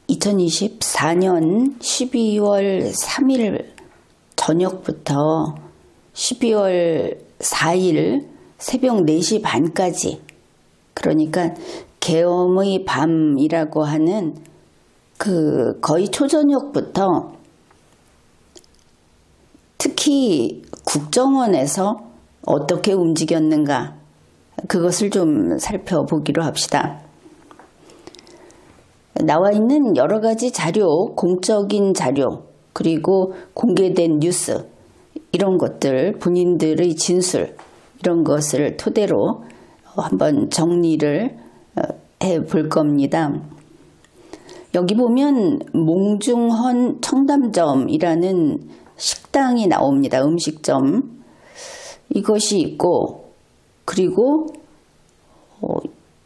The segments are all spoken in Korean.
2024년 12월 3일 저녁부터 12월 4일 새벽 4시 반까지, 그러니까 계엄의 밤이라고 하는 거의 초저녁부터 특히 국정원에서 어떻게 움직였는가, 그것을 좀 살펴보기로 합시다. 나와 있는 여러 가지 자료, 공적인 자료, 그리고 공개된 뉴스, 이런 것들, 본인들의 진술, 이런 것을 토대로 한번 정리를 해 볼 겁니다. 여기 보면 몽중헌 청담점이라는 식당이 나옵니다. 음식점. 이것이 있고, 그리고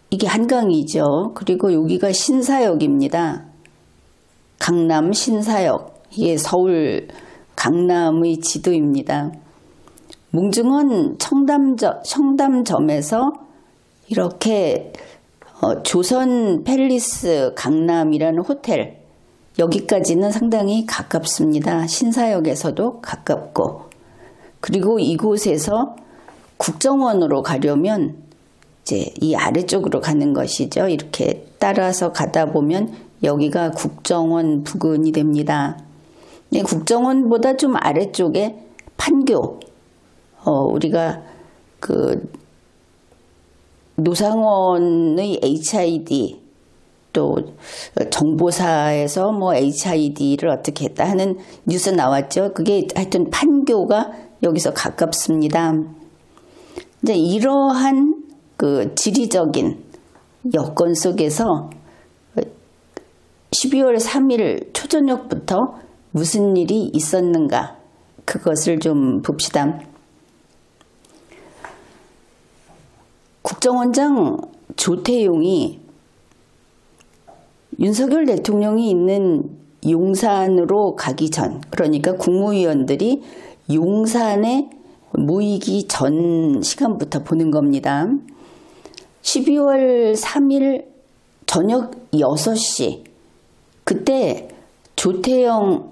이게 한강이죠. 그리고 여기가 신사역입니다. 강남 신사역. 이게 서울 강남의 지도입니다. 몽중헌 청담점에서 이렇게 조선 팰리스 강남이라는 호텔, 여기까지는 상당히 가깝습니다. 신사역에서도 가깝고, 그리고 이곳에서 국정원으로 가려면 이제 이 아래쪽으로 가는 것이죠. 이렇게 따라서 가다 보면 여기가 국정원 부근이 됩니다. 국정원보다 좀 아래쪽에 판교, 우리가 노상원의 HID, 또 정보사에서 HID를 어떻게 했다 하는 뉴스 나왔죠. 그게 하여튼 판교가 여기서 가깝습니다. 이제 이러한 지리적인 여건 속에서 12월 3일 초저녁부터 무슨 일이 있었는가, 그것을 좀 봅시다. 국정원장 조태용이 윤석열 대통령이 있는 용산으로 가기 전, 그러니까 국무위원들이 용산에 모이기 전 시간부터 보는 겁니다. 12월 3일 저녁 6시, 그때 조태용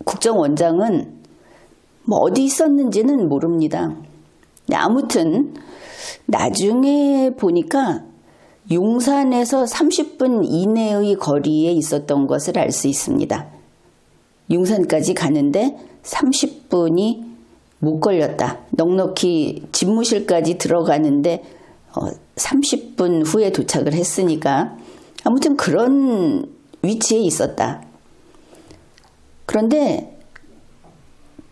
국정원장은 어디 있었는지는 모릅니다. 아무튼 나중에 보니까 용산에서 30분 이내의 거리에 있었던 것을 알 수 있습니다. 용산까지 가는데 30분이 못 걸렸다. 넉넉히 집무실까지 들어가는데 30분 후에 도착을 했으니까 아무튼 그런 위치에 있었다. 그런데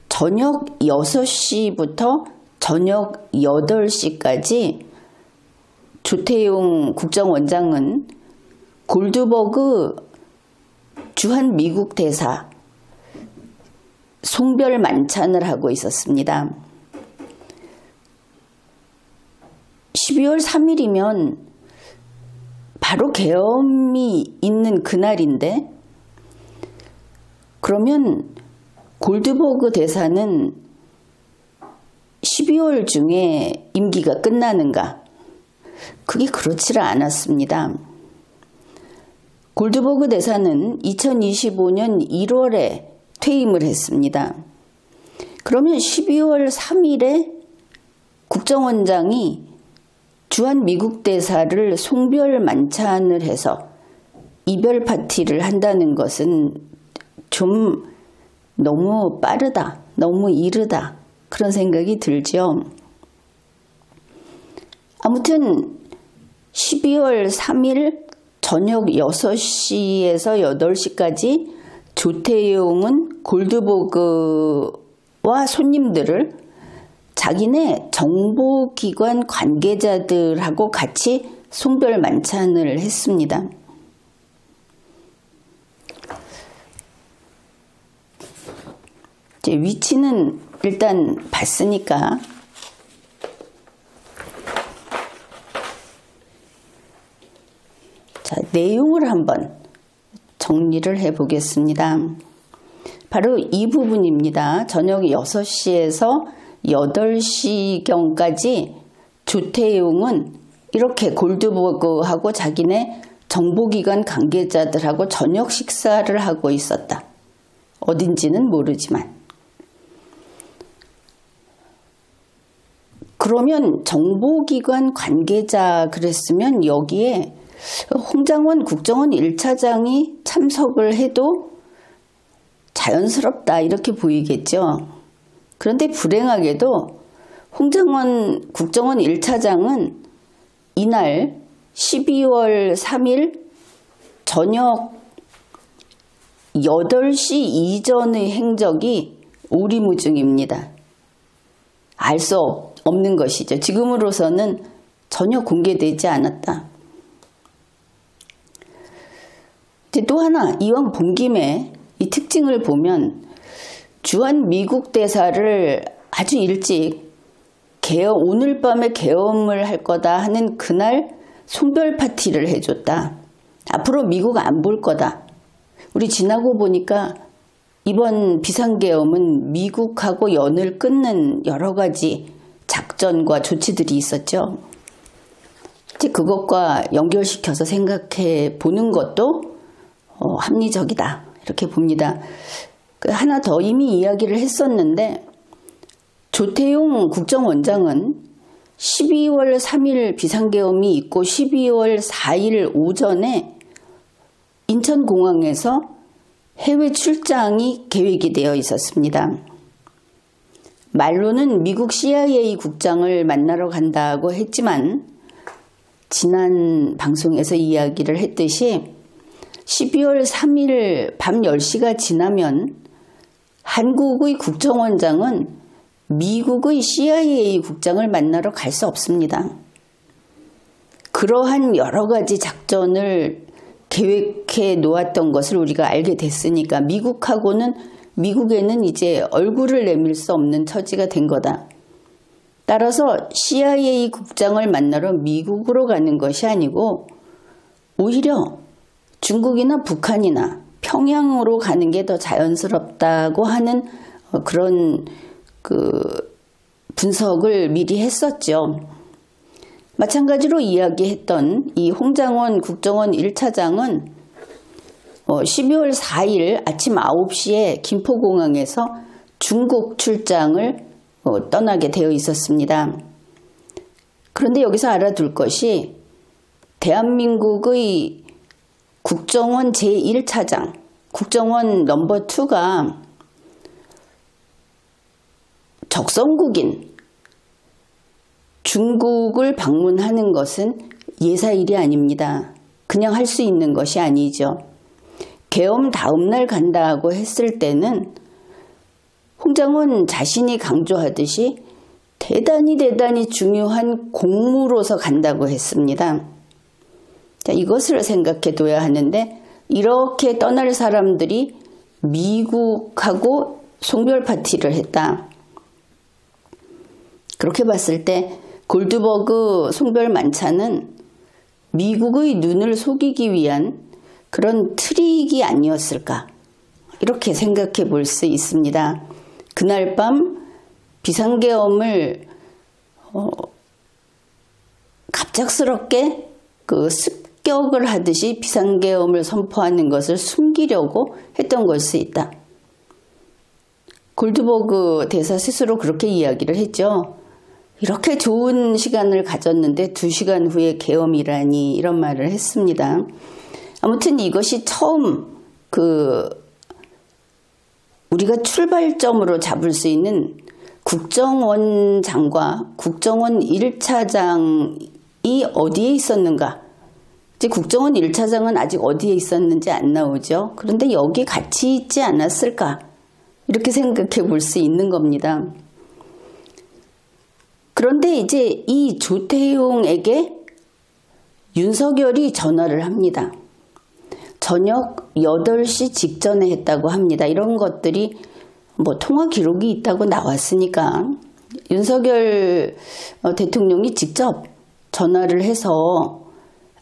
저녁 6시부터 저녁 8시까지 조태용 국정원장은 골드버그 주한 미국 대사 송별 만찬을 하고 있었습니다. 12월 3일이면 바로 계엄이 있는 그날인데, 그러면 골드버그 대사는 12월 중에 임기가 끝나는가? 그게 그렇지를 않았습니다. 골드버그 대사는 2025년 1월에 퇴임을 했습니다. 그러면 12월 3일에 국정원장이 주한 미국 대사를 송별 만찬을 해서 이별 파티를 한다는 것은 좀 너무 빠르다, 너무 이르다, 그런 생각이 들죠. 아무튼 12월 3일 저녁 6시에서 8시까지 조태용은 골드버그와 손님들을 자기네 정보기관 관계자들하고 같이 송별 만찬을 했습니다. 이제 위치는 일단 봤으니까 자, 내용을 한번 정리를 해 보겠습니다. 바로 이 부분입니다. 저녁 6시에서 8시경까지 조태용은 이렇게 골드버그하고 자기네 정보기관 관계자들하고 저녁 식사를 하고 있었다. 어딘지는 모르지만. 그러면 정보기관 관계자 그랬으면 여기에 홍장원 국정원 1차장이 참석을 해도 자연스럽다 이렇게 보이겠죠. 그런데 불행하게도 홍장원 국정원 1차장은 이날 12월 3일 저녁 8시 이전의 행적이 오리무중입니다. 알 수 없는 것이죠. 지금으로서는 전혀 공개되지 않았다. 이제 또 하나 이왕 본 김에 이 특징을 보면 주한 미국 대사를 아주 일찍 오늘 밤에 계엄을 할 거다 하는 그날 송별 파티를 해줬다. 앞으로 미국 안 볼 거다. 우리 지나고 보니까 이번 비상계엄은 미국하고 연을 끊는 여러 가지 작전과 조치들이 있었죠. 이제 그것과 연결시켜서 생각해 보는 것도 합리적이다. 이렇게 봅니다. 하나 더 이미 이야기를 했었는데 조태용 국정원장은 12월 3일 비상계엄이 있고 12월 4일 오전에 인천공항에서 해외 출장이 계획이 되어 있었습니다. 말로는 미국 CIA 국장을 만나러 간다고 했지만 지난 방송에서 이야기를 했듯이 12월 3일 밤 10시가 지나면 한국의 국정원장은 미국의 CIA 국장을 만나러 갈 수 없습니다. 그러한 여러 가지 작전을 계획해 놓았던 것을 우리가 알게 됐으니까 미국에는 이제 얼굴을 내밀 수 없는 처지가 된 거다. 따라서 CIA 국장을 만나러 미국으로 가는 것이 아니고 오히려 중국이나 북한이나 평양으로 가는 게 더 자연스럽다고 하는 그런 분석을 미리 했었죠. 마찬가지로 이야기했던 이 홍장원 국정원 1차장은 12월 4일 아침 9시에 김포공항에서 중국 출장을 떠나게 되어 있었습니다. 그런데 여기서 알아둘 것이 대한민국의 국정원 제1차장, 국정원 넘버 2가 적성국인 중국을 방문하는 것은 예사일이 아닙니다. 그냥 할 수 있는 것이 아니죠. 계엄 다음날 간다고 했을 때는 홍장원 자신이 강조하듯이 대단히 중요한 공무로서 간다고 했습니다. 자, 이것을 생각해 둬야 하는데 이렇게 떠날 사람들이 미국하고 송별 파티를 했다. 그렇게 봤을 때 골드버그 송별 만찬은 미국의 눈을 속이기 위한 그런 트릭이 아니었을까 이렇게 생각해 볼 수 있습니다. 그날 밤 비상계엄을 갑작스럽게 습격을 하듯이 비상계엄을 선포하는 것을 숨기려고 했던 걸 수 있다. 골드버그 대사 스스로 그렇게 이야기를 했죠. 이렇게 좋은 시간을 가졌는데 2시간 후에 계엄이라니 이런 말을 했습니다. 아무튼 이것이 처음 우리가 출발점으로 잡을 수 있는 국정원장과 국정원 1차장이 어디에 있었는가? 이제 국정원 1차장은 아직 어디에 있었는지 안 나오죠. 그런데 여기 같이 있지 않았을까? 이렇게 생각해 볼 수 있는 겁니다. 그런데 이제 이 조태용에게 윤석열이 전화를 합니다. 저녁 8시 직전에 했다고 합니다. 이런 것들이 통화 기록이 있다고 나왔으니까 윤석열 대통령이 직접 전화를 해서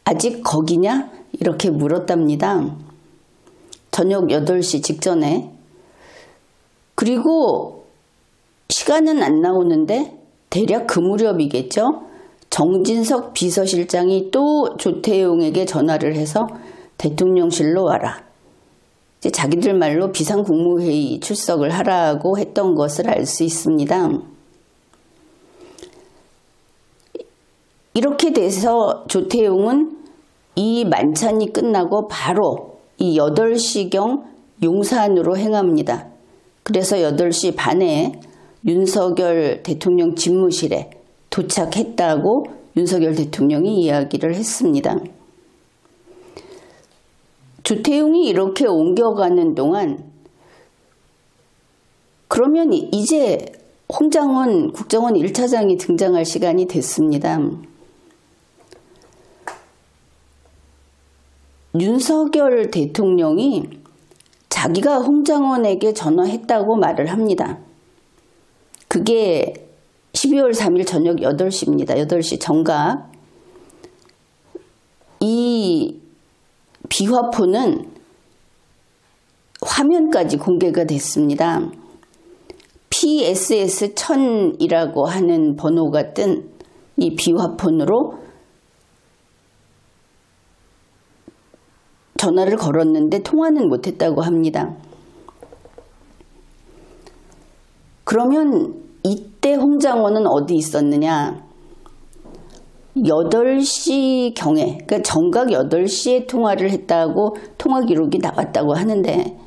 아직 거기냐? 이렇게 물었답니다. 저녁 8시 직전에. 그리고 시간은 안 나오는데 대략 그 무렵이겠죠. 정진석 비서실장이 또 조태용에게 전화를 해서 대통령실로 와라. 이제 자기들 말로 비상국무회의 출석을 하라고 했던 것을 알 수 있습니다. 이렇게 돼서 조태용은 이 만찬이 끝나고 바로 이 8시경 용산으로 행합니다. 그래서 8시 반에 윤석열 대통령 집무실에 도착했다고 윤석열 대통령이 이야기를 했습니다. 조태용이 이렇게 옮겨가는 동안 그러면 이제 홍장원 국정원 1차장이 등장할 시간이 됐습니다. 윤석열 대통령이 자기가 홍장원에게 전화했다고 말을 합니다. 그게 12월 3일 저녁 8시입니다. 8시 정각. 이 비화포는 화면까지 공개가 됐습니다. PSS-1000이라고 하는 번호가 뜬 이 비화폰으로 전화를 걸었는데 통화는 못했다고 합니다. 그러면 이때 홍장원은 어디 있었느냐? 8시경에, 그러니까 정각 8시에 통화를 했다고 통화 기록이 나왔다고 하는데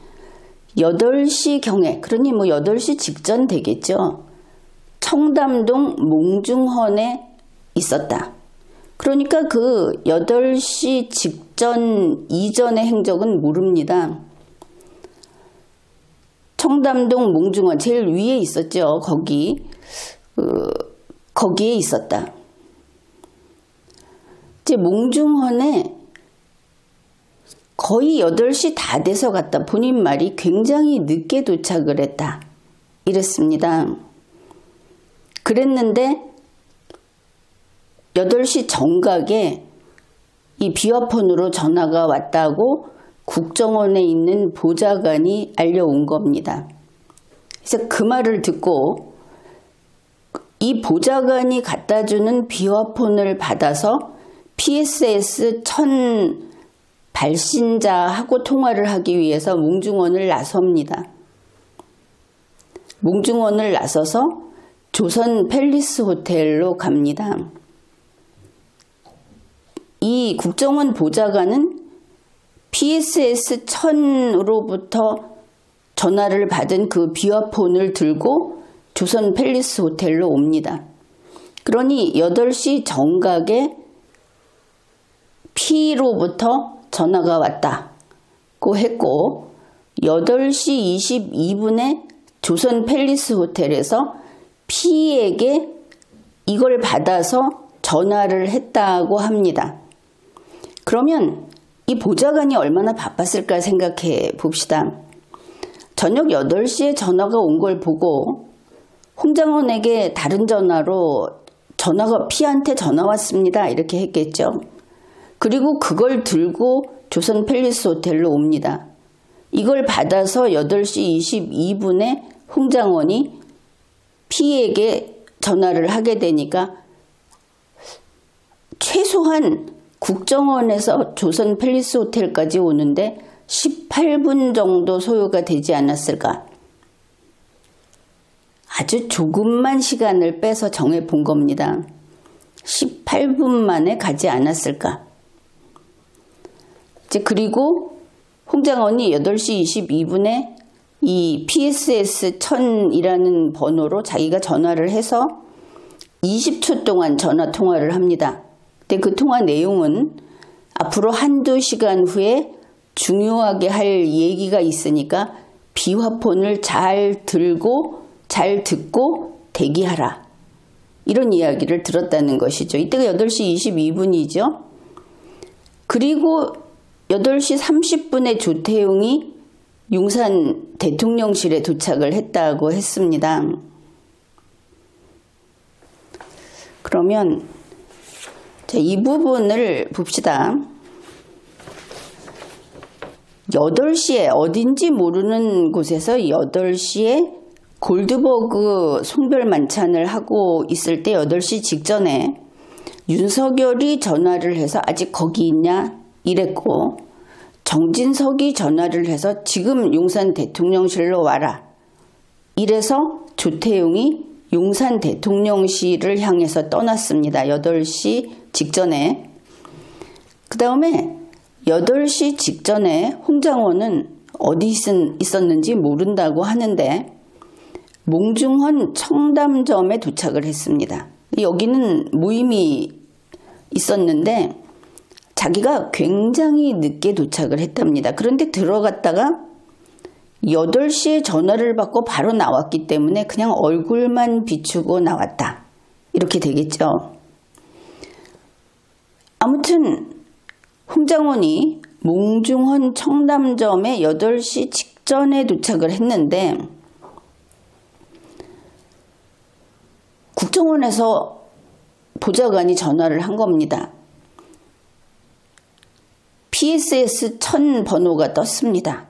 8시경에, 그러니 뭐 8시 직전 되겠죠. 청담동 몽중헌에 있었다. 그러니까 그 8시 직전 이전의 행적은 모릅니다. 청담동 몽중헌 제일 위에 있었죠. 거기에 있었다. 이제 몽중헌에 거의 8시 다 돼서 갔다. 본인 말이 굉장히 늦게 도착을 했다. 이랬습니다. 그랬는데 8시 정각에 이 비화폰으로 전화가 왔다고 국정원에 있는 보좌관이 알려온 겁니다. 그래서 그 말을 듣고 이 보좌관이 갖다주는 비화폰을 받아서 PSS-1000 발신자하고 통화를 하기 위해서 몽중헌을 나섭니다. 몽중헌을 나서서 조선 팰리스 호텔로 갑니다. 이 국정원 보좌관은 PSS-1000으로부터 전화를 받은 그 비화폰을 들고 조선 팰리스 호텔로 옵니다. 그러니 8시 정각에 P로부터 전화가 왔다고 했고 8시 22분에 조선 팰리스 호텔에서 P에게 이걸 받아서 전화를 했다고 합니다. 그러면 이 보좌관이 얼마나 바빴을까 생각해 봅시다. 저녁 8시에 전화가 온 걸 보고 홍장원에게 다른 전화로 전화가 P한테 전화 왔습니다. 이렇게 했겠죠. 그리고 그걸 들고 조선 팰리스 호텔로 옵니다. 이걸 받아서 8시 22분에 홍장원이 P에게 전화를 하게 되니까 최소한 국정원에서 조선 팰리스 호텔까지 오는데 18분 정도 소요가 되지 않았을까? 아주 조금만 시간을 빼서 정해 본 겁니다. 18분 만에 가지 않았을까? 이제 그리고 홍장원이 8시 22분에 이 PSS-1000이라는 번호로 자기가 전화를 해서 20초 동안 전화 통화를 합니다. 근데 그 통화 내용은 앞으로 한두 시간 후에 중요하게 할 얘기가 있으니까 비화폰을 잘 들고 잘 듣고 대기하라. 이런 이야기를 들었다는 것이죠. 이때가 8시 22분이죠. 그리고 8시 30분에 조태용이 용산 대통령실에 도착을 했다고 했습니다. 그러면 이 부분을 봅시다. 8시에 어딘지 모르는 곳에서 8시에 골드버그 송별 만찬을 하고 있을 때 8시 직전에 윤석열이 전화를 해서 아직 거기 있냐 이랬고, 정진석이 전화를 해서 지금 용산 대통령실로 와라 이래서 조태용이 용산 대통령실을 향해서 떠났습니다. 8시 직전에. 그 다음에 8시 직전에 홍장원은 어디 있었는지 모른다고 하는데 몽중헌 청담점에 도착을 했습니다. 여기는 모임이 있었는데 자기가 굉장히 늦게 도착을 했답니다. 그런데 들어갔다가 8시에 전화를 받고 바로 나왔기 때문에 그냥 얼굴만 비추고 나왔다. 이렇게 되겠죠. 아무튼 홍장원이 몽중헌 청담점에 8시 직전에 도착을 했는데 국정원에서 보좌관이 전화를 한 겁니다. PSS 1000 번호가 떴습니다.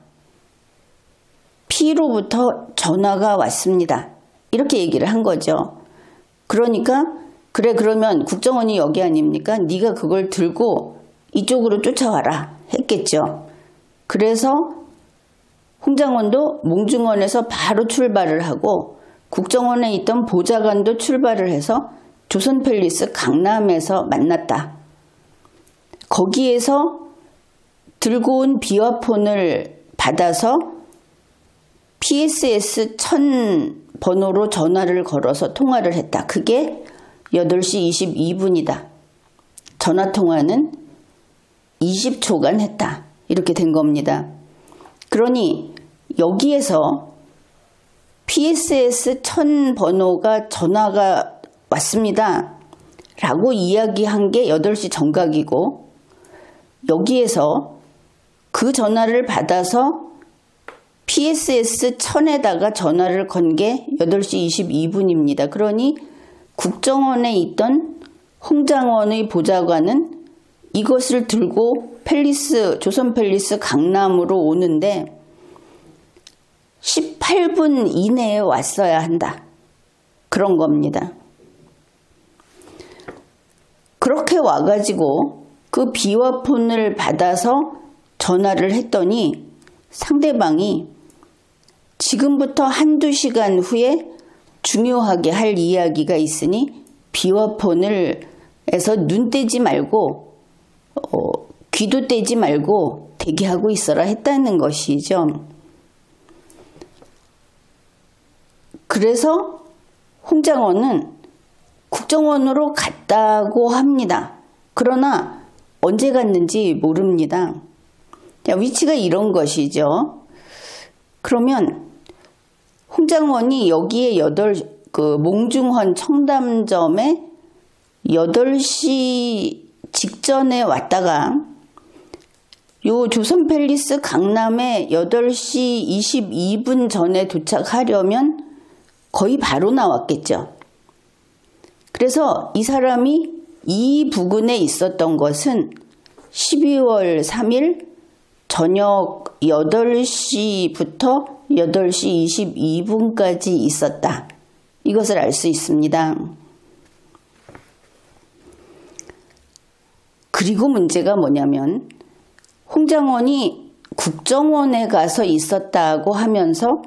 P로부터 전화가 왔습니다. 이렇게 얘기를 한 거죠. 그러니까 그래 그러면 국정원이 여기 아닙니까? 네가 그걸 들고 이쪽으로 쫓아와라 했겠죠. 그래서 홍장원도 몽중헌에서 바로 출발을 하고 국정원에 있던 보좌관도 출발을 해서 조선팰리스 강남에서 만났다. 거기에서 들고 온 비화폰을 받아서 PSS 1000 번호로 전화를 걸어서 통화를 했다. 그게 8시 22분이다. 전화통화는 20초간 했다. 이렇게 된 겁니다. 그러니 여기에서 PSS 1000 번호가 전화가 왔습니다. 라고 이야기한 게 8시 정각이고 여기에서 그 전화를 받아서 PSS 1000에다가 전화를 건 게 8시 22분입니다. 그러니 국정원에 있던 홍장원의 보좌관은 이것을 들고 조선팰리스 강남으로 오는데 18분 이내에 왔어야 한다. 그런 겁니다. 그렇게 와가지고 그 비화폰을 받아서 전화를 했더니 상대방이 지금부터 한두 시간 후에 중요하게 할 이야기가 있으니 비화폰을 해서 눈 떼지 말고 귀도 떼지 말고 대기하고 있어라 했다는 것이죠. 그래서 홍장원은 국정원으로 갔다고 합니다. 그러나 언제 갔는지 모릅니다. 위치가 이런 것이죠. 그러면 홍장원이 여기에 몽중헌 청담점에 8시 직전에 왔다가 요 조선팰리스 강남에 8시 22분 전에 도착하려면 거의 바로 나왔겠죠. 그래서 이 사람이 이 부근에 있었던 것은 12월 3일 저녁 8시부터 8시 22분까지 있었다. 이것을 알 수 있습니다. 그리고 문제가 뭐냐면 홍장원이 국정원에 가서 있었다고 하면서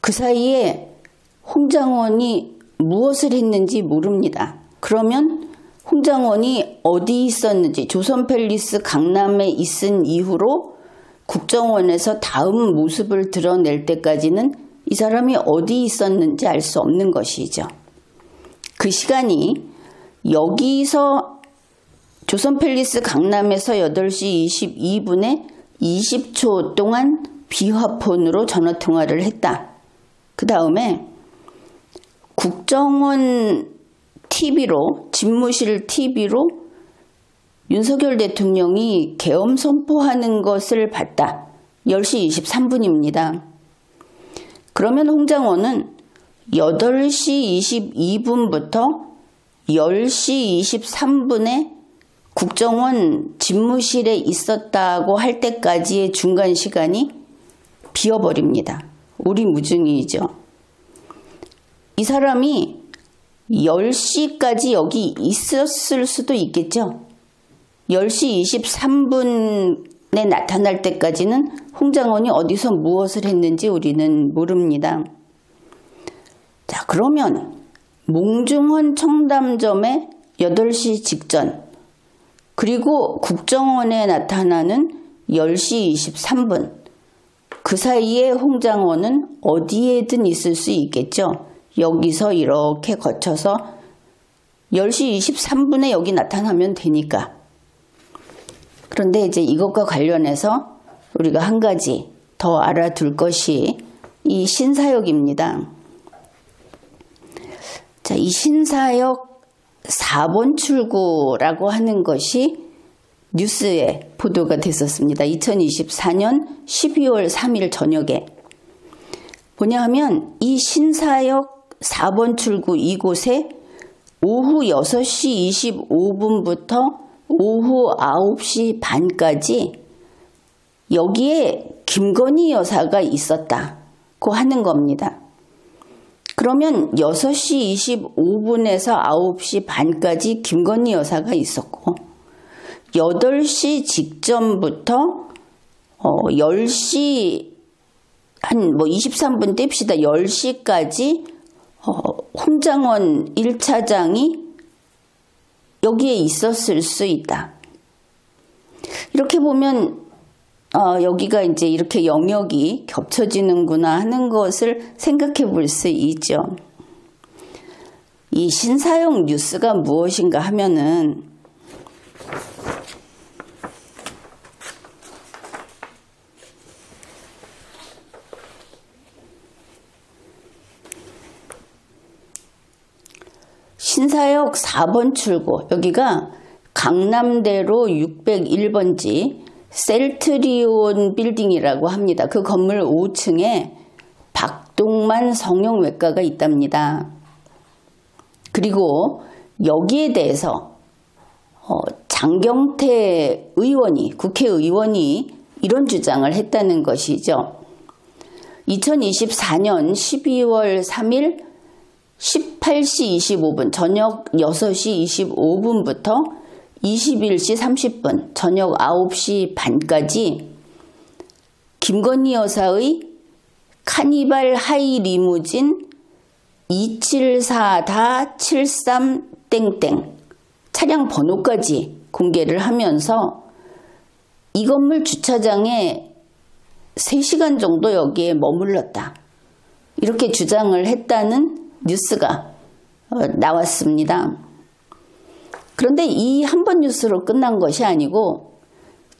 그 사이에 홍장원이 무엇을 했는지 모릅니다. 그러면 홍장원이 어디 있었는지 조선팰리스 강남에 있은 이후로 국정원에서 다음 모습을 드러낼 때까지는 이 사람이 어디 있었는지 알 수 없는 것이죠. 그 시간이 여기서 조선팰리스 강남에서 8시 22분에 20초 동안 비화폰으로 전화통화를 했다. 그 다음에 국정원 TV로, 집무실 TV로 윤석열 대통령이 계엄 선포하는 것을 봤다. 10시 23분입니다. 그러면 홍장원은 8시 22분부터 10시 23분에 국정원 집무실에 있었다고 할 때까지의 중간 시간이 비어버립니다. 오리무중이죠. 이 사람이 10시까지 여기 있었을 수도 있겠죠. 10시 23분에 나타날 때까지는 홍장원이 어디서 무엇을 했는지 우리는 모릅니다. 자, 그러면 몽중헌 청담점의 8시 직전, 그리고 국정원에 나타나는 10시 23분, 그 사이에 홍장원은 어디에든 있을 수 있겠죠. 여기서 이렇게 거쳐서 10시 23분에 여기 나타나면 되니까. 그런데 이제 이것과 관련해서 우리가 한 가지 더 알아둘 것이 이 신사역입니다. 자, 이 신사역 4번 출구라고 하는 것이 뉴스에 보도가 됐었습니다. 2024년 12월 3일 저녁에. 뭐냐 하면 이 신사역 4번 출구 이곳에 오후 6시 25분부터 오후 9시 반까지 여기에 김건희 여사가 있었다고 하는 겁니다. 그러면 6시 25분에서 9시 반까지 김건희 여사가 있었고 8시 직전부터 10시 한 23분 뗍시다. 10시까지 홍장원 1차장이 여기에 있었을 수 있다. 이렇게 보면 여기가 이제 이렇게 영역이 겹쳐지는구나 하는 것을 생각해 볼 수 있죠. 이 신사역 뉴스가 무엇인가 하면은 신사역 4번 출구, 여기가 강남대로 601번지 셀트리온 빌딩이라고 합니다. 그 건물 5층에 박동만 성형외과가 있답니다. 그리고 여기에 대해서 장경태 의원이, 국회의원이 이런 주장을 했다는 것이죠. 2024년 12월 3일 18시 25분, 저녁 6시 25분부터 21시 30분, 저녁 9시 반까지 김건희 여사의 카니발 하이 리무진 274-73땡땡 차량 번호까지 공개를 하면서 이 건물 주차장에 3시간 정도 여기에 머물렀다. 이렇게 주장을 했다는 뉴스가 나왔습니다. 그런데 이 한 번 뉴스로 끝난 것이 아니고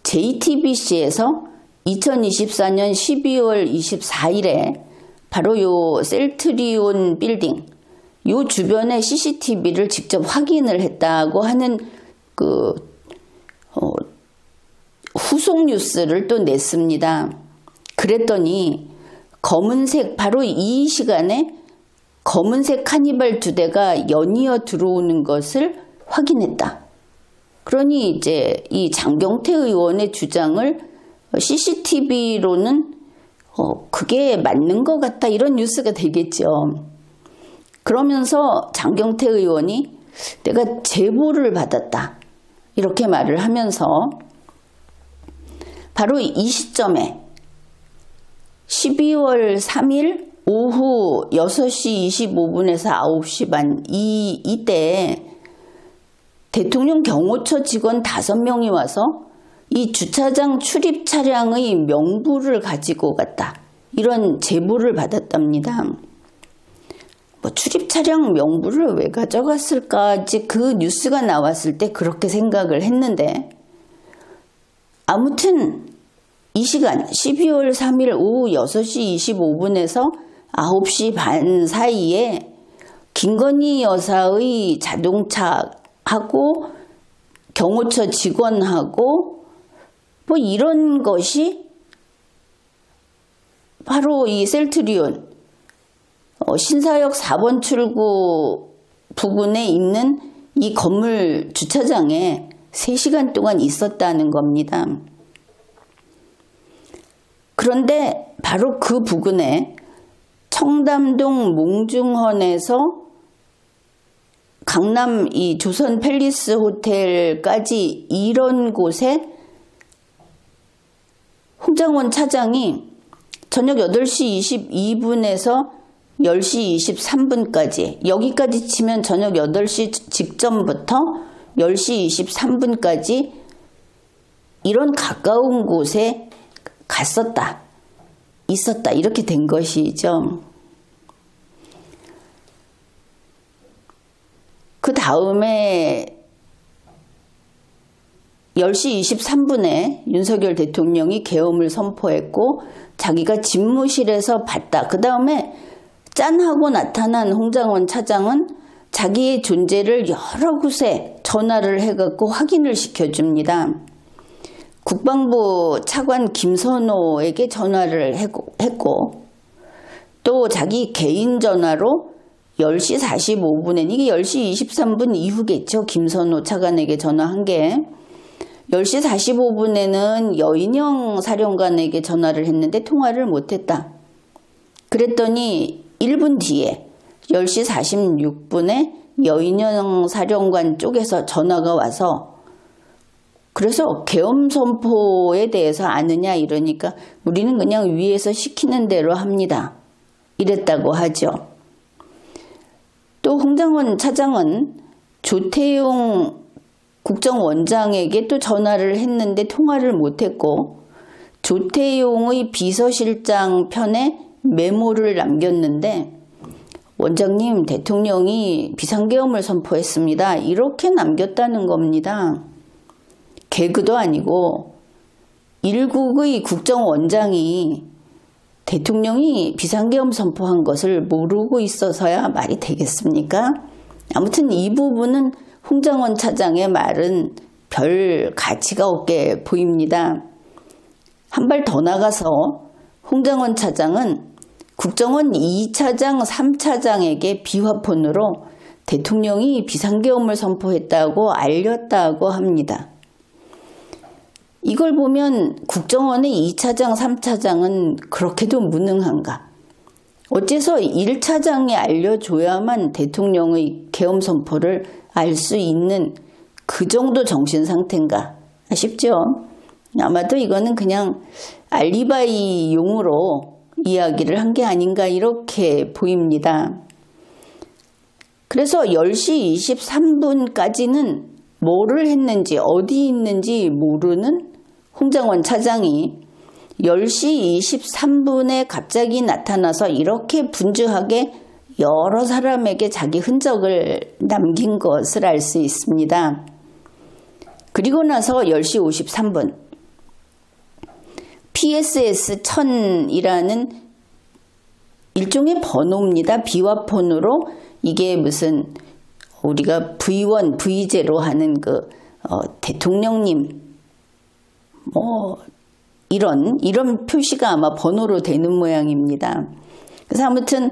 JTBC에서 2024년 12월 24일에 바로 요 셀트리온 빌딩 요 주변의 CCTV를 직접 확인을 했다고 하는 그 후속 뉴스를 또 냈습니다. 그랬더니 검은색, 바로 이 시간에 검은색 카니발 2대가 연이어 들어오는 것을 확인했다. 그러니 이제 이 장경태 의원의 주장을 CCTV로는 그게 맞는 것 같다, 이런 뉴스가 되겠죠. 그러면서 장경태 의원이 내가 제보를 받았다, 이렇게 말을 하면서 바로 이 시점에 12월 3일 오후 6시 25분에서 9시 반 이때 대통령 경호처 직원 5명이 와서 이 주차장 출입 차량의 명부를 가지고 갔다, 이런 제보를 받았답니다. 출입 차량 명부를 왜 가져갔을까? 그 뉴스가 나왔을 때 그렇게 생각을 했는데, 아무튼 이 시간 12월 3일 오후 6시 25분에서 9시 반 사이에 김건희 여사의 자동차하고 경호처 직원하고 이런 것이 바로 이 셀트리온 신사역 4번 출구 부근에 있는 이 건물 주차장에 3시간 동안 있었다는 겁니다. 그런데 바로 그 부근에 청담동 몽중헌에서 강남 이 조선 팰리스 호텔까지 이런 곳에 홍장원 차장이 저녁 8시 22분에서 10시 23분까지 여기까지 치면 저녁 8시 직전부터 10시 23분까지 이런 가까운 곳에 갔었다, 있었다 이렇게 된 것이죠. 그 다음에 10시 23분에 윤석열 대통령이 계엄을 선포했고 자기가 집무실에서 봤다. 그 다음에 짠하고 나타난 홍장원 차장은 자기의 존재를 여러 곳에 전화를 해갖고 확인을 시켜줍니다. 국방부 차관 김선호에게 전화를 했고 또 자기 개인 전화로 10시 45분에 이게 10시 23분 이후겠죠. 김선호 차관에게 전화한 게 10시 45분에는 여인영 사령관에게 전화를 했는데 통화를 못했다. 그랬더니 1분 뒤에 10시 46분에 여인영 사령관 쪽에서 전화가 와서 그래서 계엄 선포에 대해서 아느냐 이러니까 우리는 그냥 위에서 시키는 대로 합니다. 이랬다고 하죠. 또 홍장원 차장은 조태용 국정원장에게 또 전화를 했는데 통화를 못했고 조태용의 비서실장 편에 메모를 남겼는데 원장님 대통령이 비상계엄을 선포했습니다. 이렇게 남겼다는 겁니다. 개그도 아니고 일국의 국정원장이 대통령이 비상계엄 선포한 것을 모르고 있어서야 말이 되겠습니까? 아무튼 이 부분은 홍장원 차장의 말은 별 가치가 없게 보입니다. 한 발 더 나가서 홍장원 차장은 국정원 2차장, 3차장에게 비화폰으로 대통령이 비상계엄을 선포했다고 알렸다고 합니다. 이걸 보면 국정원의 2차장, 3차장은 그렇게도 무능한가? 어째서 1차장이 알려줘야만 대통령의 계엄 선포를 알 수 있는 그 정도 정신 상태인가 싶죠. 아마도 이거는 그냥 알리바이용으로 이야기를 한 게 아닌가 이렇게 보입니다. 그래서 10시 23분까지는 뭐를 했는지 어디 있는지 모르는 홍장원 차장이 10시 23분에 갑자기 나타나서 이렇게 분주하게 여러 사람에게 자기 흔적을 남긴 것을 알 수 있습니다. 그리고 나서 10시 53분 PSS-1000이라는 일종의 번호입니다. 비화폰으로 이게 무슨 우리가 V1, V0 하는 그 대통령님 뭐 이런 표시가 아마 번호로 되는 모양입니다. 그래서 아무튼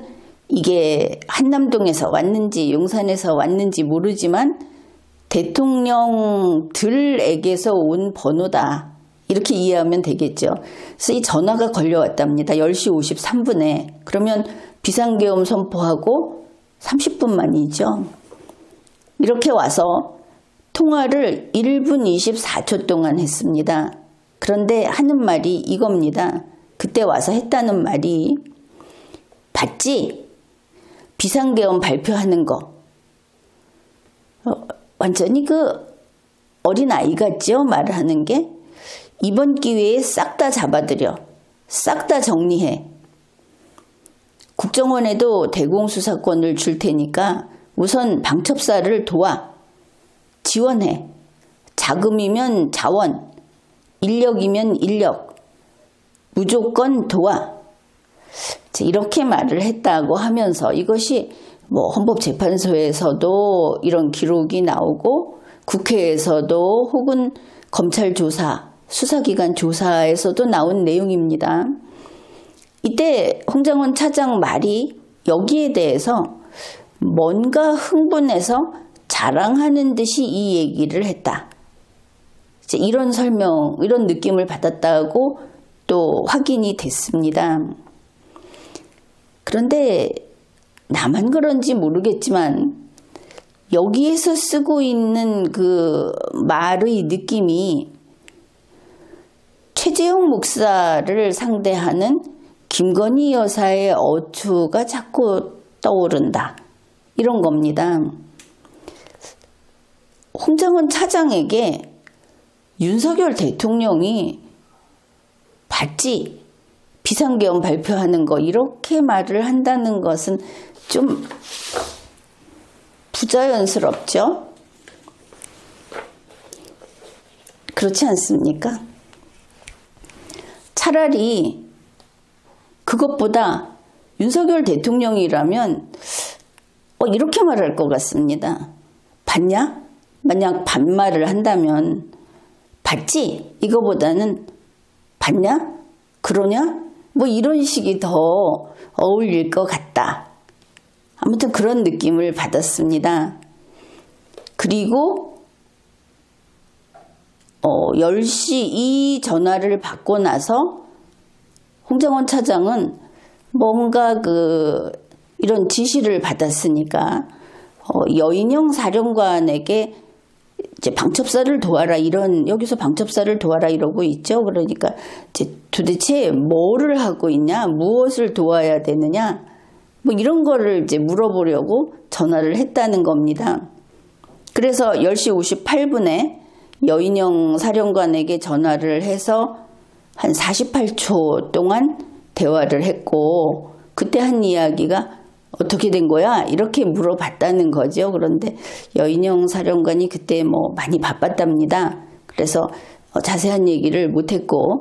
이게 한남동에서 왔는지 용산에서 왔는지 모르지만 대통령들에게서 온 번호다. 이렇게 이해하면 되겠죠. 그래서 이 전화가 걸려왔답니다. 10시 53분에. 그러면 비상계엄 선포하고 30분 만이죠. 이렇게 와서 통화를 1분 24초 동안 했습니다. 그런데 하는 말이 이겁니다. 그때 와서 했다는 말이 봤지? 비상계엄 발표하는 거. 완전히 그 어린아이 같죠? 말을 하는 게. 이번 기회에 싹 다 잡아들여. 싹 다 정리해. 국정원에도 대공수사권을 줄 테니까 우선 방첩사를 도와. 지원해. 자금이면 자원. 인력이면 인력. 무조건 도와. 이렇게 말을 했다고 하면서 이것이 뭐 헌법재판소에서도 이런 기록이 나오고 국회에서도 혹은 검찰 조사, 수사기관 조사에서도 나온 내용입니다. 이때 홍장원 차장 말이 여기에 대해서 뭔가 흥분해서 자랑하는 듯이 이 얘기를 했다. 이런 설명, 이런 느낌을 받았다고 또 확인이 됐습니다. 그런데 나만 그런지 모르겠지만 여기에서 쓰고 있는 그 말의 느낌이 최재형 목사를 상대하는 김건희 여사의 어투가 자꾸 떠오른다. 이런 겁니다. 홍장원 차장에게 윤석열 대통령이 봤지? 비상계엄 발표하는 거 이렇게 말을 한다는 것은 좀 부자연스럽죠? 그렇지 않습니까? 차라리 그것보다 윤석열 대통령이라면 이렇게 말할 것 같습니다. 봤냐? 만약 반말을 한다면 봤지? 이거보다는 봤냐? 그러냐? 뭐 이런 식이 더 어울릴 것 같다. 아무튼 그런 느낌을 받았습니다. 그리고 10시 이 전화를 받고 나서 홍장원 차장은 뭔가 이런 지시를 받았으니까 여인영 사령관에게 이제 방첩사를 도와라 여기서 방첩사를 도와라 이러고 있죠. 그러니까 이제 도대체 뭐를 하고 있냐, 무엇을 도와야 되느냐, 뭐 이런 거를 이제 물어보려고 전화를 했다는 겁니다. 그래서 10시 58분에 여인영 사령관에게 전화를 해서 한 48초 동안 대화를 했고, 그때 한 이야기가 어떻게 된 거야? 이렇게 물어봤다는 거죠. 그런데 여인영 사령관이 그때 뭐 많이 바빴답니다. 그래서 자세한 얘기를 못했고,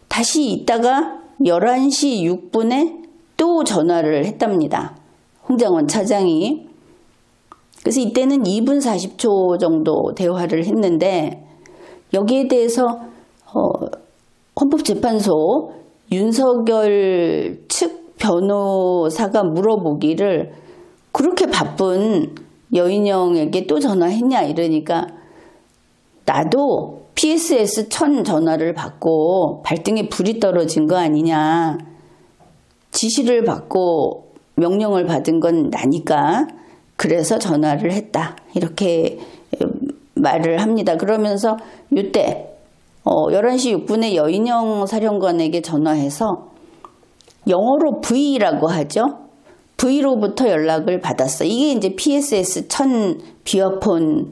다시 있다가 11시 6분에 또 전화를 했답니다. 홍장원 차장이. 그래서 이때는 2분 40초 정도 대화를 했는데, 여기에 대해서 헌법재판소 윤석열 측 변호사가 물어보기를 그렇게 바쁜 여인영에게 또 전화했냐 이러니까, 나도 PSS 1000 전화를 받고 발등에 불이 떨어진 거 아니냐, 지시를 받고 명령을 받은 건 나니까 그래서 전화를 했다, 이렇게 말을 합니다. 그러면서 이때 11시 6분에 여인영 사령관에게 전화해서 영어로 V라고 하죠. V로부터 연락을 받았어. 이게 이제 PSS 1000 비화폰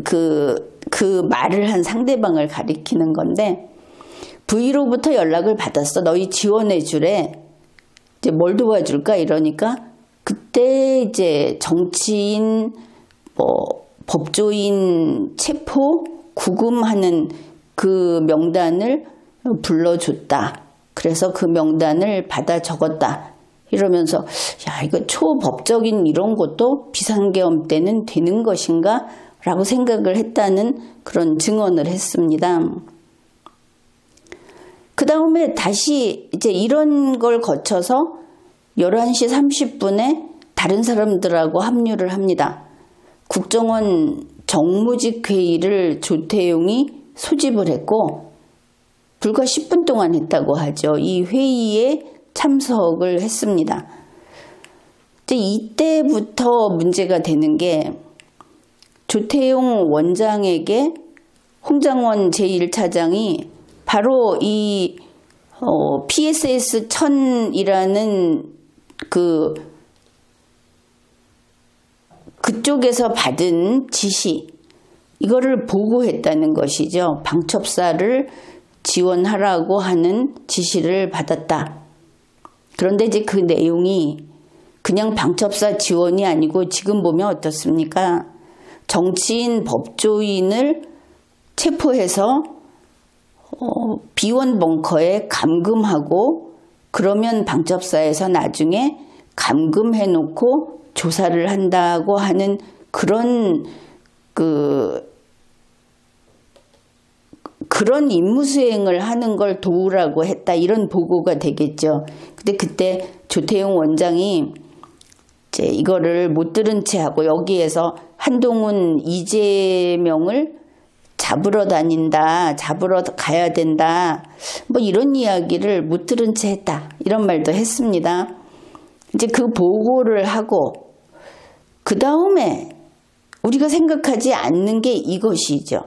그 말을 한 상대방을 가리키는 건데, V로부터 연락을 받았어. 너희 지원해 주래. 이제 뭘 도와줄까 이러니까, 그때 이제 정치인, 법조인 체포, 구금하는 그 명단을 불러줬다. 그래서 그 명단을 받아 적었다. 이러면서 야, 이거 초법적인 이런 것도 비상계엄 때는 되는 것인가? 라고 생각을 했다는 그런 증언을 했습니다. 그 다음에 다시 이제 이런 걸 거쳐서 11시 30분에 다른 사람들하고 합류를 합니다. 국정원 정무직 회의를 조태용이 소집을 했고, 불과 10분 동안 했다고 하죠. 이 회의에 참석을 했습니다. 이때부터 문제가 되는 게, 조태용 원장에게 홍장원 제1차장이 바로 이 PSS 1000이라는 그쪽에서 받은 지시, 이거를 보고했다는 것이죠. 방첩사를 지원하라고 하는 지시를 받았다. 그런데 이제 그 내용이 그냥 방첩사 지원이 아니고, 지금 보면 어떻습니까? 정치인, 법조인을 체포해서 비원 벙커에 감금하고, 그러면 방첩사에서 나중에 감금해놓고 조사를 한다고 하는 그런 그런 임무 수행을 하는 걸 도우라고 했다, 이런 보고가 되겠죠. 근데 그때 조태용 원장이 이제 이거를 못 들은 채 하고, 여기에서 한동훈, 이재명을 잡으러 다닌다, 잡으러 가야 된다, 뭐 이런 이야기를 못 들은 채 했다, 이런 말도 했습니다. 이제 그 보고를 하고, 그 다음에 우리가 생각하지 않는 게 이것이죠.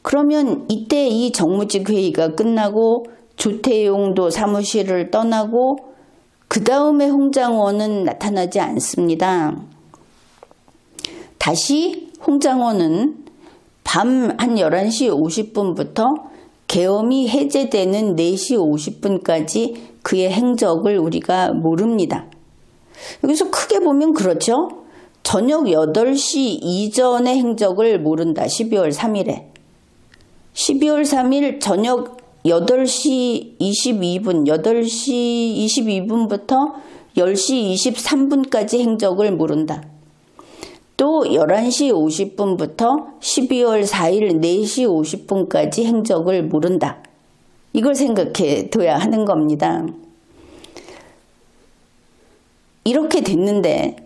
그러면 이때 이 정무직 회의가 끝나고 조태용도 사무실을 떠나고 그 다음에 홍장원은 나타나지 않습니다. 다시 홍장원은 밤 한 11시 50분부터 계엄이 해제되는 4시 50분까지 그의 행적을 우리가 모릅니다. 여기서 크게 보면 그렇죠. 저녁 8시 이전의 행적을 모른다. 12월 3일에. 12월 3일 저녁 8시 22분, 8시 22분부터 10시 23분까지 행적을 모른다. 또 11시 50분부터 12월 4일 4시 50분까지 행적을 모른다. 이걸 생각해 둬야 하는 겁니다. 이렇게 됐는데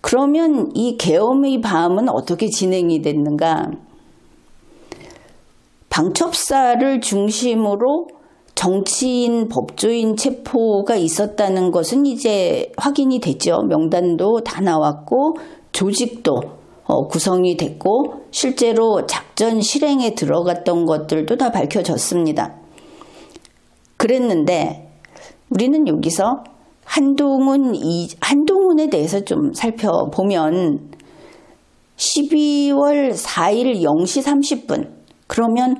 그러면 이 계엄의 밤은 어떻게 진행이 됐는가? 방첩사를 중심으로 정치인, 법조인 체포가 있었다는 것은 이제 확인이 됐죠. 명단도 다 나왔고 조직도 구성이 됐고 실제로 작전 실행에 들어갔던 것들도 다 밝혀졌습니다. 그랬는데 우리는 여기서 한동훈에 대해서 좀 살펴보면 12월 4일 0시 30분 그러면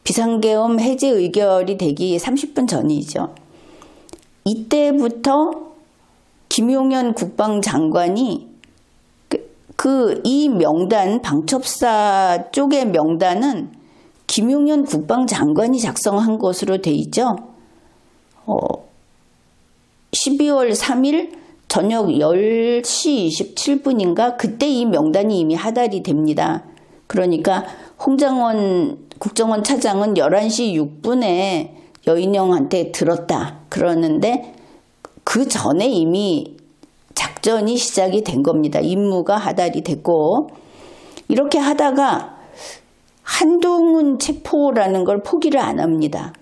비상계엄 해제 의결이 되기 30분 전이죠. 이때부터 김용현 국방장관이 이 명단, 방첩사 쪽의 명단은 김용현 국방장관이 작성한 것으로 돼 있죠. 12월 3일 저녁 10시 27분인가 그때 이 명단이 이미 하달이 됩니다. 그러니까 홍장원 국정원 차장은 11시 6분에 여인영한테 들었다 그러는데 그 전에 이미 작전이 시작이 된 겁니다. 임무가 하달이 됐고 이렇게 하다가 한동훈 체포라는 걸 포기를 안 합니다.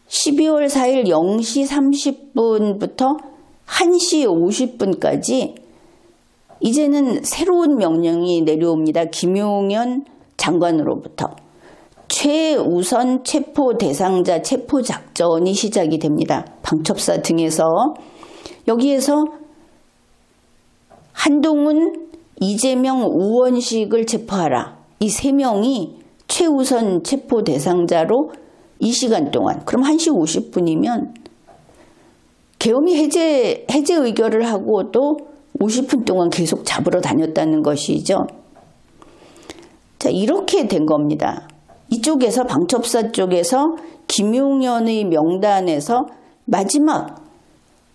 12월 4일 0시 30분부터 1시 50분까지 이제는 새로운 명령이 내려옵니다. 김용현 장관으로부터 최우선 체포 대상자 체포 작전이 시작이 됩니다. 방첩사 등에서 여기에서 한동훈, 이재명, 우원식을 체포하라. 이 세 명이 최우선 체포 대상자로 이 시간 동안 그럼 1시 50분이면 계엄이 해제 의결을 하고 또 50분 동안 계속 잡으러 다녔다는 것이죠. 자, 이렇게 된 겁니다. 이쪽에서 방첩사 쪽에서 김용현의 명단에서 마지막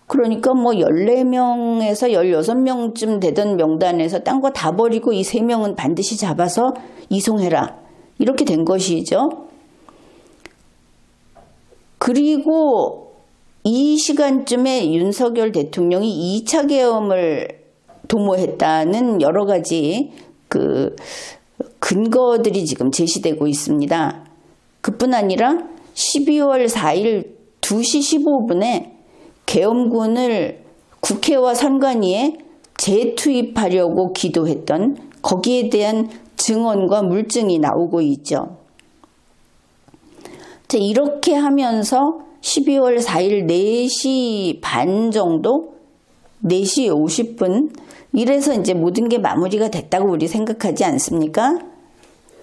그러니까 뭐 14명에서 16명쯤 되던 명단에서 딴 거 다 버리고 이 3명은 반드시 잡아서 이송해라. 이렇게 된 것이죠. 그리고 이 시간쯤에 윤석열 대통령이 2차 계엄을 도모했다는 여러 가지 근거들이 지금 제시되고 있습니다. 그뿐 아니라 12월 4일 2시 15분에 계엄군을 국회와 선관위에 재투입하려고 기도했던 거기에 대한 증언과 물증이 나오고 있죠. 자, 이렇게 하면서 12월 4일 4시 반 정도, 4시 50분 이래서 이제 모든 게 마무리가 됐다고 우리 생각하지 않습니까?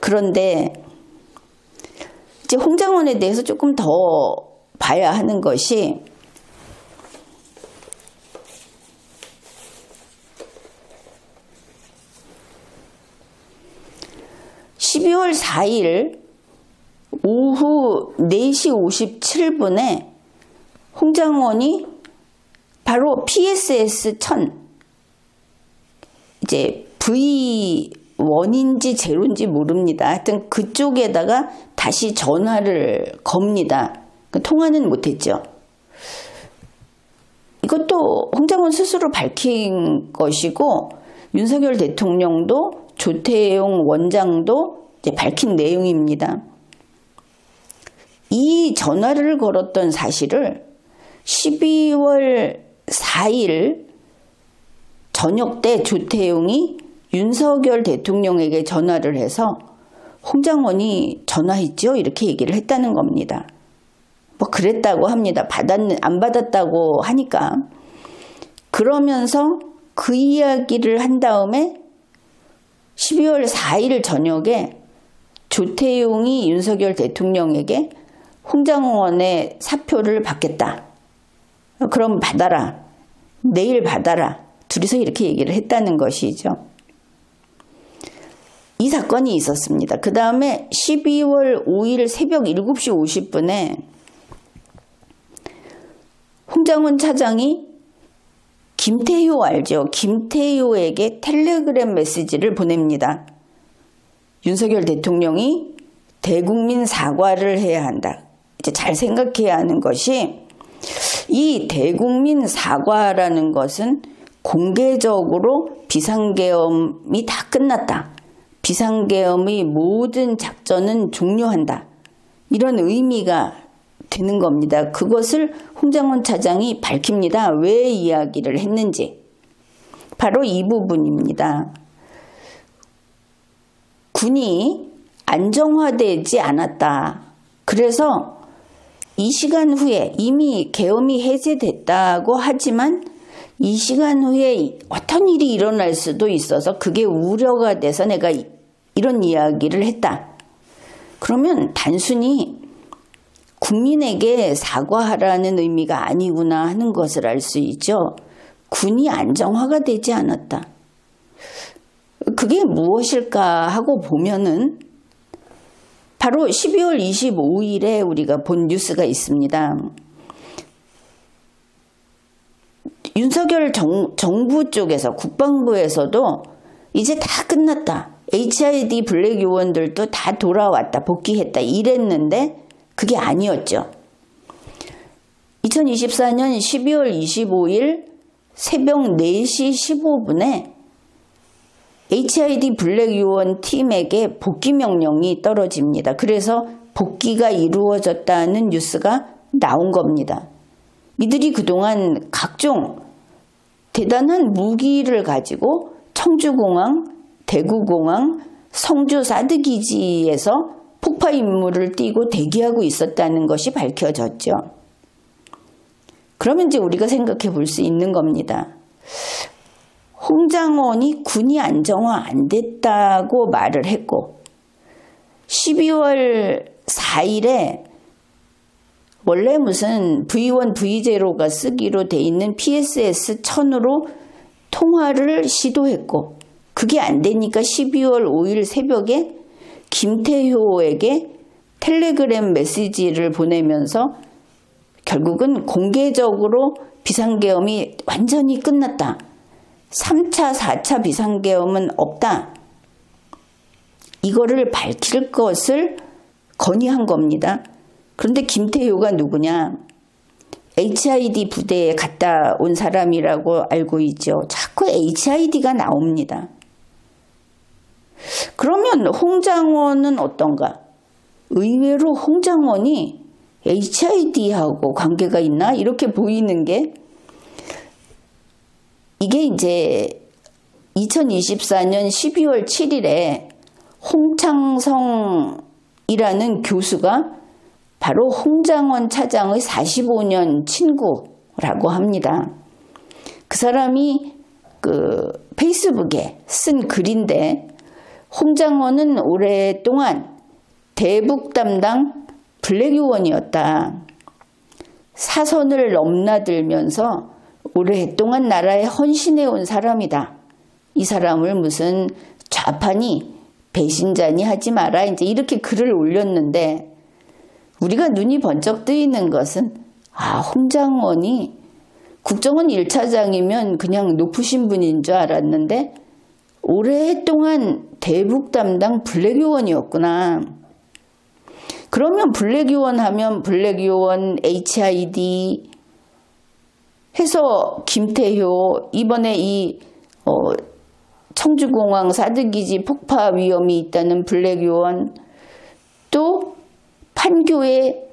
그런데 이제 홍장원에 대해서 조금 더 봐야 하는 것이 12월 4일 오후 4시 57분에 홍장원이 바로 PSS-1000 이제 V1인지 제로인지 모릅니다. 하여튼 그쪽에다가 다시 전화를 겁니다. 통화는 못했죠. 이것도 홍장원 스스로 밝힌 것이고 윤석열 대통령도 조태용 원장도 이제 밝힌 내용입니다. 이 전화를 걸었던 사실을 12월 4일 저녁 때 조태용이 윤석열 대통령에게 전화를 해서 홍장원이 전화했죠? 이렇게 얘기를 했다는 겁니다. 뭐 그랬다고 합니다. 안 받았다고 하니까. 그러면서 그 이야기를 한 다음에 12월 4일 저녁에 조태용이 윤석열 대통령에게 홍장원의 사표를 받겠다. 그럼 받아라. 내일 받아라. 둘이서 이렇게 얘기를 했다는 것이죠. 이 사건이 있었습니다. 그 다음에 12월 5일 새벽 7시 50분에 홍장원 차장이 김태효 알죠? 김태효에게 텔레그램 메시지를 보냅니다. 윤석열 대통령이 대국민 사과를 해야 한다. 이제 잘 생각해야 하는 것이 이 대국민 사과라는 것은 공개적으로 비상계엄이 다 끝났다. 비상계엄의 모든 작전은 종료한다. 이런 의미가 되는 겁니다. 그것을 홍장원 차장이 밝힙니다. 왜 이야기를 했는지. 바로 이 부분입니다. 군이 안정화되지 않았다. 그래서 이 시간 후에 이미 계엄이 해제됐다고 하지만 이 시간 후에 어떤 일이 일어날 수도 있어서 그게 우려가 돼서 내가 이런 이야기를 했다. 그러면 단순히 국민에게 사과하라는 의미가 아니구나 하는 것을 알 수 있죠. 군이 안정화가 되지 않았다. 그게 무엇일까 하고 보면은 바로 12월 25일에 우리가 본 뉴스가 있습니다. 윤석열 정부 쪽에서 국방부에서도 이제 다 끝났다. HID 블랙 요원들도 다 돌아왔다. 복귀했다. 이랬는데 그게 아니었죠. 2024년 12월 25일 새벽 4시 15분에 HID 블랙 요원 팀에게 복귀 명령이 떨어집니다. 그래서 복귀가 이루어졌다는 뉴스가 나온 겁니다. 이들이 그동안 각종 대단한 무기를 가지고 청주공항, 대구공항, 성주 사드기지에서 폭파 임무를 띠고 대기하고 있었다는 것이 밝혀졌죠. 그러면 이제 우리가 생각해 볼 수 있는 겁니다. 홍장원이 군이 안정화 안 됐다고 말을 했고 12월 4일에 원래 무슨 V1, V0가 쓰기로 돼 있는 PSS-1000으로 통화를 시도했고 그게 안 되니까 12월 5일 새벽에 김태효에게 텔레그램 메시지를 보내면서 결국은 공개적으로 비상계엄이 완전히 끝났다. 3차, 4차 비상계엄은 없다. 이거를 밝힐 것을 건의한 겁니다. 그런데 김태효가 누구냐? HID 부대에 갔다 온 사람이라고 알고 있죠. 자꾸 HID가 나옵니다. 그러면 홍장원은 어떤가? 의외로 홍장원이 HID하고 관계가 있나? 이렇게 보이는 게 이게 이제 2024년 12월 7일에 홍창성이라는 교수가 바로 홍장원 차장의 45년 친구라고 합니다. 그 사람이 페이스북에 쓴 글인데 홍장원은 오랫동안 대북 담당 블랙 요원이었다. 사선을 넘나들면서 오랫동안 나라에 헌신해온 사람이다. 이 사람을 무슨 좌파니 배신자니 하지 마라. 이제 이렇게 글을 올렸는데 우리가 눈이 번쩍 뜨이는 것은 홍장원이 국정원 1차장이면 그냥 높으신 분인 줄 알았는데 오랫동안 대북 담당 블랙 요원이었구나. 그러면 블랙 요원 하면 블랙 요원 HID 해서 김태효 이번에 이 청주공항 사드기지 폭파 위험이 있다는 블랙 요원 또 판교에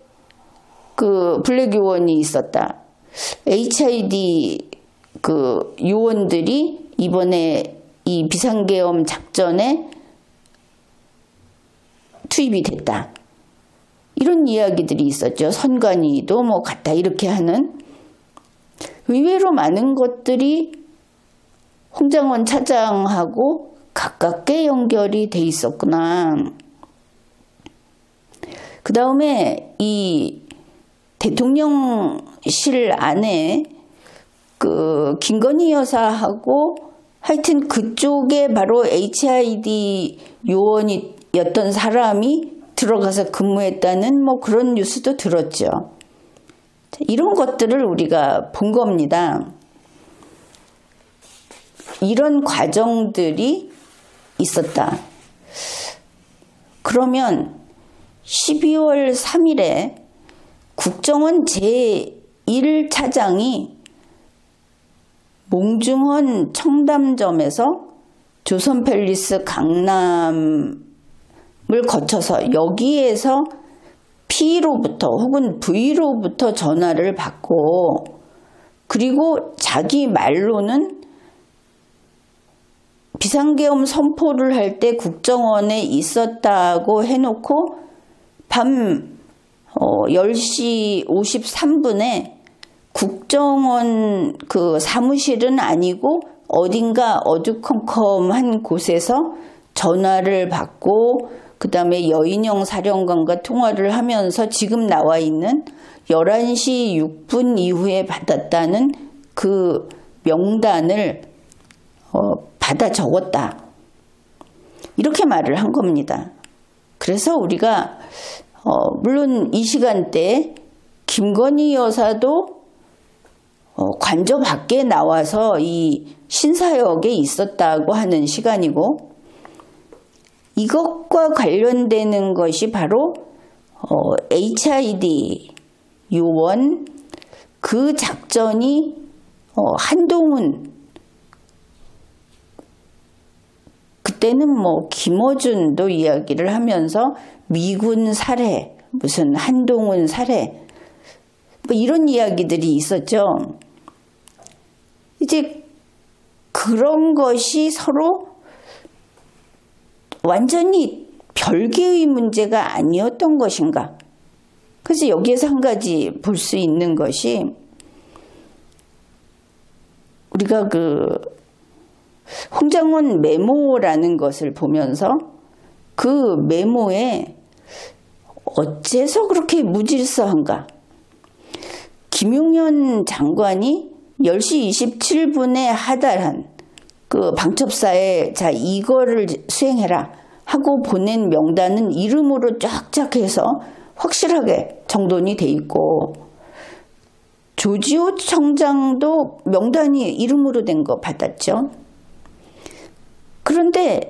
블랙 요원이 있었다. HID 요원들이 이번에 이 비상계엄 작전에 투입이 됐다. 이런 이야기들이 있었죠. 선관위도 뭐 갔다 이렇게 하는. 의외로 많은 것들이 홍장원 차장하고 가깝게 연결이 돼 있었구나. 그 다음에 이 대통령실 안에 그 김건희 여사하고 하여튼 그쪽에 바로 HID 요원이었던 사람이 들어가서 근무했다는 뭐 그런 뉴스도 들었죠. 이런 것들을 우리가 본 겁니다. 이런 과정들이 있었다. 그러면 12월 3일에 국정원 제1차장이 몽중헌 청담점에서 조선팰리스 강남을 거쳐서 여기에서 P로부터 혹은 V로부터 전화를 받고, 그리고 자기 말로는 비상계엄 선포를 할 때 국정원에 있었다고 해놓고 밤 10시 53분에 국정원 그 사무실은 아니고 어딘가 어두컴컴한 곳에서 전화를 받고 그 다음에 여인영 사령관과 통화를 하면서 지금 나와 있는 11시 6분 이후에 받았다는 그 명단을 받아 적었다. 이렇게 말을 한 겁니다. 그래서 우리가 물론 이 시간대에 김건희 여사도 관저 밖에 나와서 이 신사역에 있었다고 하는 시간이고, 이것과 관련되는 것이 바로 HID 요원 그 작전이 한동훈, 그때는 뭐 김어준도 이야기를 하면서 미군 살해, 무슨 한동훈 살해, 뭐 이런 이야기들이 있었죠. 이제 그런 것이 서로 완전히 별개의 문제가 아니었던 것인가. 그래서 여기에서 한 가지 볼 수 있는 것이, 우리가 그 홍장원 메모라는 것을 보면서 그 메모에 어째서 그렇게 무질서한가. 김용현 장관이 10시 27분에 하달한 그 방첩사에 자 이거를 수행해라 하고 보낸 명단은 이름으로 쫙쫙 해서 확실하게 정돈이 돼 있고, 조지호 청장도 명단이 이름으로 된 거 받았죠. 그런데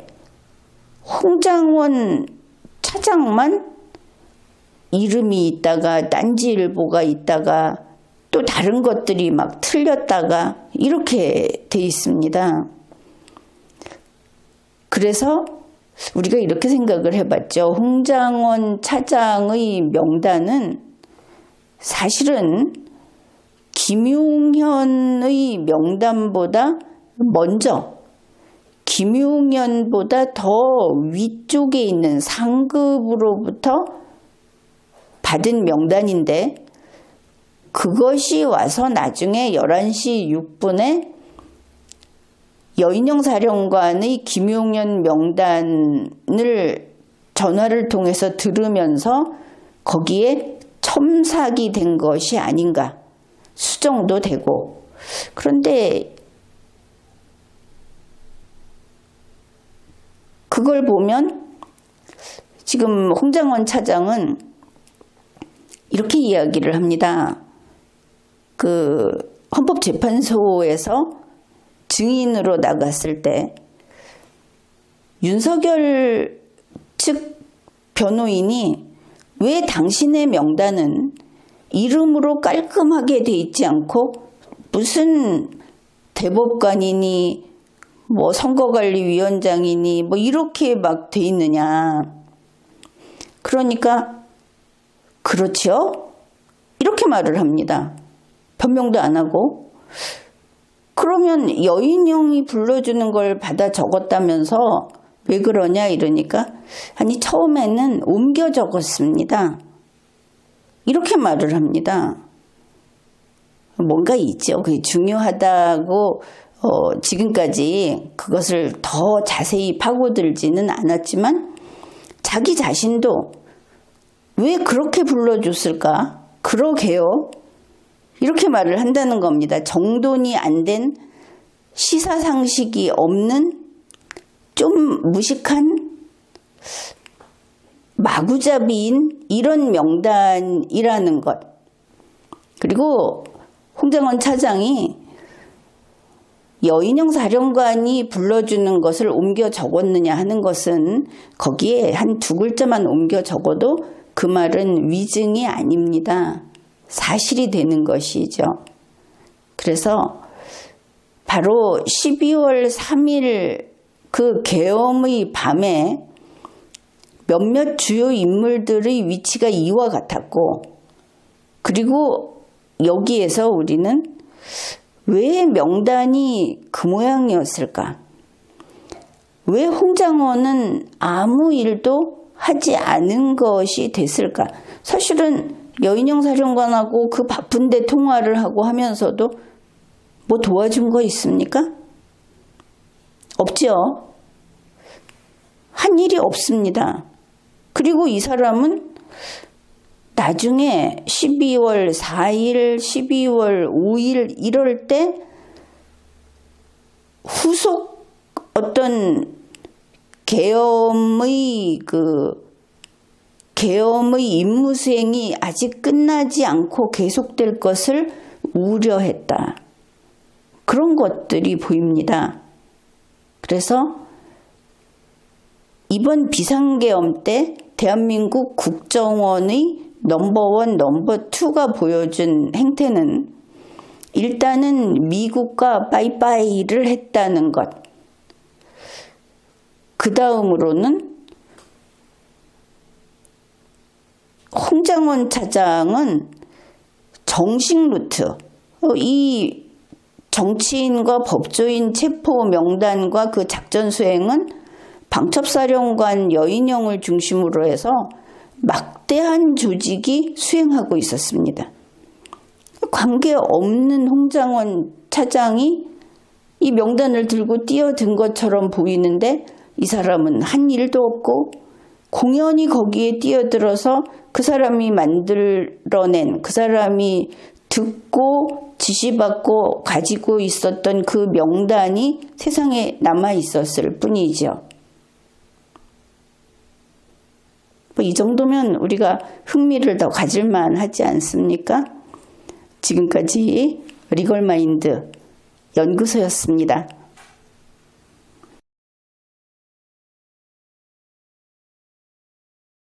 홍장원 차장만 이름이 있다가 딴지일보가 있다가 또 다른 것들이 막 틀렸다가 이렇게 돼 있습니다. 그래서 우리가 이렇게 생각을 해봤죠. 홍장원 차장의 명단은 사실은 김용현의 명단보다 먼저, 김용현보다 더 위쪽에 있는 상급으로부터 받은 명단인데, 그것이 와서 나중에 11시 6분에 여인영 사령관의 김용현 명단을 전화를 통해서 들으면서 거기에 첨삭이 된 것이 아닌가 수정도 되고. 그런데 그걸 보면 지금 홍장원 차장은 이렇게 이야기를 합니다. 그 헌법재판소에서 증인으로 나갔을 때 윤석열 측 변호인이 왜 당신의 명단은 이름으로 깔끔하게 돼 있지 않고 무슨 대법관이니 뭐 선거관리위원장이니 뭐 이렇게 막 돼 있느냐. 그러니까 그렇죠? 이렇게 말을 합니다. 변명도 안 하고. 그러면 여인형이 불러주는 걸 받아 적었다면서 왜 그러냐 이러니까 아니 처음에는 옮겨 적었습니다. 이렇게 말을 합니다. 뭔가 있죠. 그게 중요하다고 지금까지 그것을 더 자세히 파고들지는 않았지만 자기 자신도 왜 그렇게 불러줬을까? 그러게요. 이렇게 말을 한다는 겁니다. 정돈이 안 된 시사상식이 없는 좀 무식한 마구잡이인 이런 명단이라는 것. 그리고 홍장원 차장이 여인형 사령관이 불러주는 것을 옮겨 적었느냐 하는 것은 거기에 한 두 글자만 옮겨 적어도 그 말은 위증이 아닙니다. 사실이 되는 것이죠. 그래서 바로 12월 3일 그 계엄의 밤에 몇몇 주요 인물들의 위치가 이와 같았고, 그리고 여기에서 우리는 왜 명단이 그 모양이었을까? 왜 홍장원은 아무 일도 하지 않은 것이 됐을까? 사실은 여인형 사령관하고 그 바쁜데 통화를 하고 하면서도 뭐 도와준 거 있습니까? 없죠. 한 일이 없습니다. 그리고 이 사람은 나중에 12월 4일, 12월 5일 이럴 때 후속 어떤 계엄의 임무 수행이 아직 끝나지 않고 계속될 것을 우려했다. 그런 것들이 보입니다. 그래서 이번 비상계엄 때 대한민국 국정원의 넘버원, 넘버2가 보여준 행태는 일단은 미국과 빠이빠이를 했다는 것. 그 다음으로는 홍장원 차장은 정식 루트, 이 정치인과 법조인 체포 명단과 그 작전 수행은 방첩사령관 여인형을 중심으로 해서 막대한 조직이 수행하고 있었습니다. 관계없는 홍장원 차장이 이 명단을 들고 뛰어든 것처럼 보이는데 이 사람은 한 일도 없고 공연히 거기에 뛰어들어서 그 사람이 만들어낸, 그 사람이 듣고 지시받고 가지고 있었던 그 명단이 세상에 남아 있었을 뿐이죠. 이 정도면 우리가 흥미를 더 가질만 하지 않습니까? 지금까지 리걸마인드 연구소였습니다.